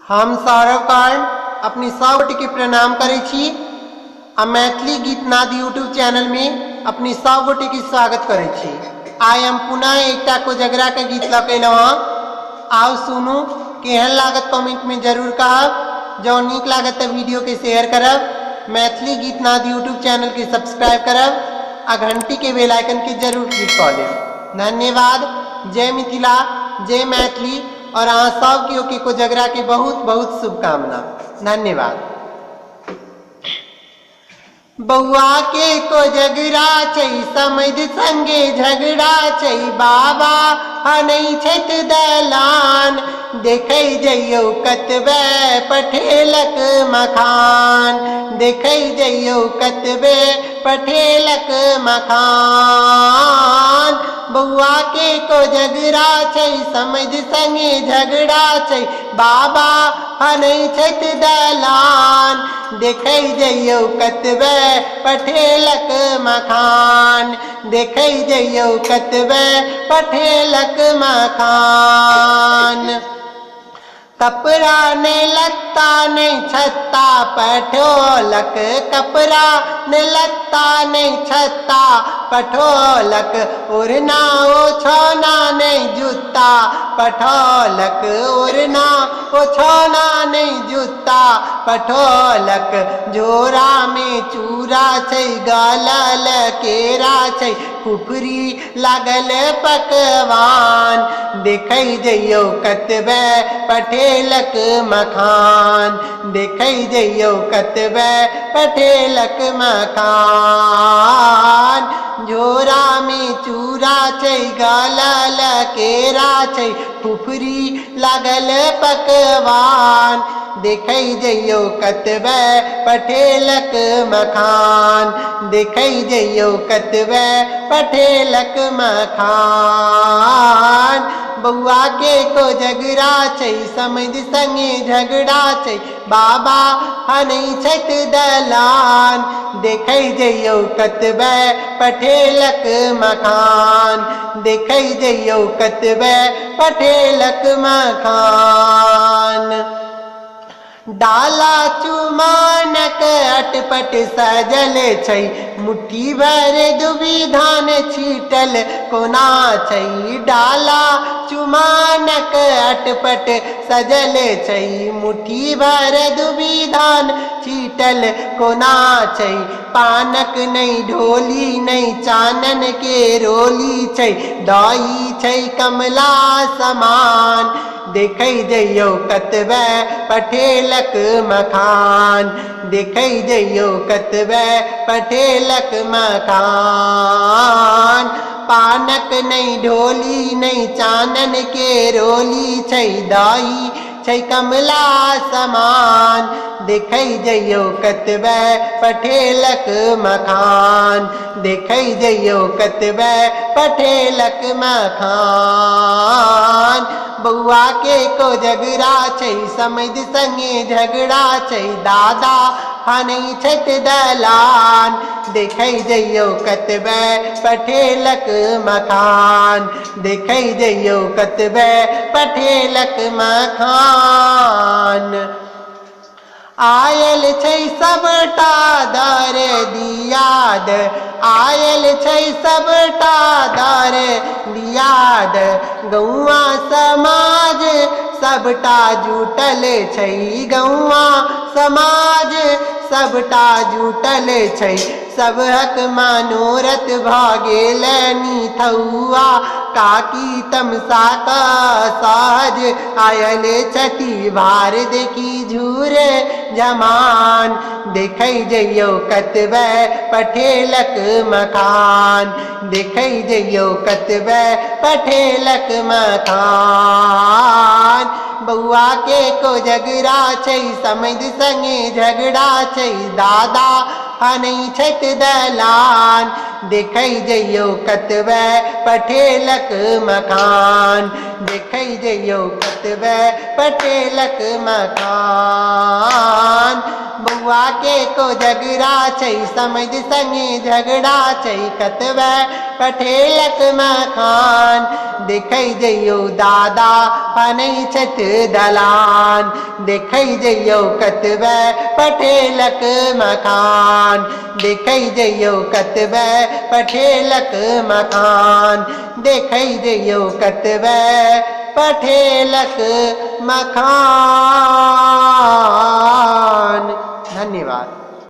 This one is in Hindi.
हम सौरव कर्ण अपनी सौगोटी के प्रणाम करे छी आ मैथिली गीतनाद यूट्यूब चैनल में अपनी सौगोटी की स्वागत करे छी। आइ हम पुनः एकटा कोजगरा के गीत लकेलहुँ हँ। आओ सुनू, केहन लागत कमेंट में जरूर कहब। जो नीक लागत तो वीडियो के शेयर करब, मैथिली गीतनाद यूट्यूब चैनल के सब्सक्राइब करब आ घंटी के बेल आइकन के जरूर क्लिक कर देब। धन्यवाद। जय मिथिला, जय मैथिली और अहाँ सब के कोजगरा के बहुत बहुत शुभकामना। धन्यवाद। बउआ के कोजगरा छै समझ संगे झगड़ा छै, बाबा हनै छथ दलान, देखै जइयौ कतबे पठेलक मखान, देखै जइयौ कतबे पठेलक मखान। बउआ के कोजगरा छै समझ संगे झगड़ा छै, बाबा हनै छथ दलान, देखै जइयौ कतबे पठेलक मखान, देखै जइयौ कतबे पठेलक मखान। कपड़ा नहीं लत्ता नहीं छत्ता पठोलक, कपड़ा नहीं लत्ता नहीं छत्ता पठोलक, ओढ़ना ओछौना नहीं जूता पठोलक, ओढ़ना ओछौना नहीं जूता पठोलक। झोरा में चूरा छै गलल केरा छै, कुफरी लागल पकवान, देखै जइयौ कतबे पठेलक मखान, देखै जइयौ कतबे पठेलक मखान। झोरा में चूरा छै गलल केरा छै, कुफरी लागल पकवान, देखै जइयौ कतबे पठेलक मखान, देखै जइयौ कतबे पठेलक मखान। बउआ के कोजगरा छै समझ संगे झगड़ा छै, बाबा हनै छथ दलान, देखै जइयौ कतबे पठेलक मखान, देखै जइयौ कतबे पठेलक मखान। डाला चुमानक अटपट सजल छै, मुट्ठी भर दुबी धान छीटल कोना छै, डाला चुमानक अटपट सजल छै, मुट्ठी भर दुबी धान छीटल कोना छै। पानक नहीं ढोली नहीं चानन के रोली छै, दही छै कमला समान, देखै जइयौ कतबे पठेलक मखान, देखै जइयौ कतबे पठेलक मखान। पानक नहीं ढोली नहीं चानन के रोली छै, दही छै कमला समान, देखै जइयौ कतबे पठेलक मखान, देखै जइयौ कतबे पठेलक मखान। बउआ के कोजगरा छै समझ संगे झगड़ा छै, दादा हनै छथ दलान, देखै जइयौ कतबे पठेलक मखान, देखै जइयौ कतबे पठेलक मखान। आयल छै सबटा दर दियाद, आयल छै सबटा दर दियाद, गौआ समाज सबटा जुटल छै, गौआ समाज सबटा जुटल छै, सबहक मनोरथ भ गेल निथौआ, काकी तमसा का सहज आयल छठी भार देखी झूर जमान, देखै जइयौ कतबे पठेलक मखान, देखै जइयौ कतबे पठेलक मखान। बउआ के कोजगरा छै समझ संगे झगड़ा छै, दादा हनै छथ दलान, देखै जइयौ कतबे पठेलक मखान, देखै जइयौ कतबे पठेलक मखान। बउआ के कोजगरा छै समझ संगे झगड़ा छै, कतबे पठेलक मखान, देखै जइयो दादा बनै छथ दलान, देखै जइयो कतबे पठेलक मकान, देखै जइयो कतबे पठेलक मकान, देखै जइयो कतबे पठेलक मकान।